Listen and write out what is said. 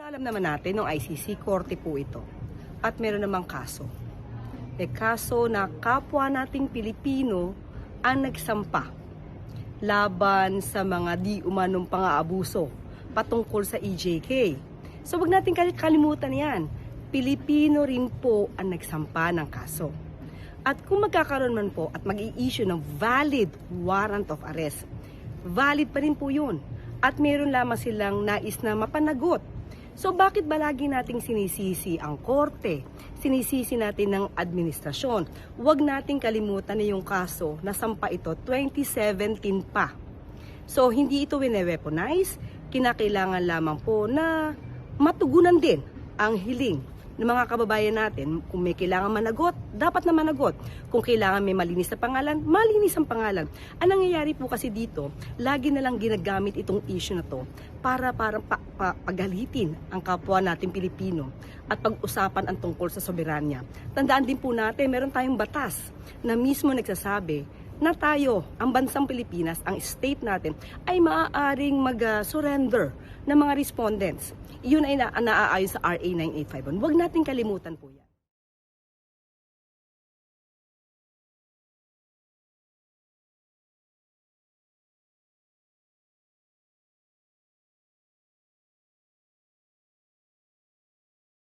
Alam naman natin ng ICC, korte po ito. At meron namang kaso. May kaso na kapwa nating Pilipino ang nagsampa laban sa mga di umanong pang-aabuso patungkol sa EJK. So wag natin kalimutan yan. Pilipino rin po ang nagsampa ng kaso. At kung magkakaroon man po at mag-i-issue ng valid warrant of arrest, valid pa rin po yun. At meron lamang silang nais na mapanagot. So bakit ba lagi nating sinisisi ang korte? Sinisisi natin ng administrasyon. Huwag nating kalimutan na yung kaso na sampa ito 2017 pa. So hindi ito wine-weaponize, kinakailangan lamang po na matugunan din ang hiling ng mga kababayan natin. Kung may kailangan managot, dapat na managot. Kung kailangan may malinis na pangalan, malinis ang pangalan. Ang nangyayari po kasi dito, lagi na lang ginagamit itong issue na to para pagalitin ang kapwa natin Pilipino at pag-usapan ang tungkol sa soberanya. Tandaan din po natin, meron tayong batas na mismo nagsasabi na tayo, ang bansang Pilipinas, ang state natin, ay maaaring mag-surrender ng mga respondents. Iyon ay naaayon sa RA 9851. Huwag natin kalimutan po yan.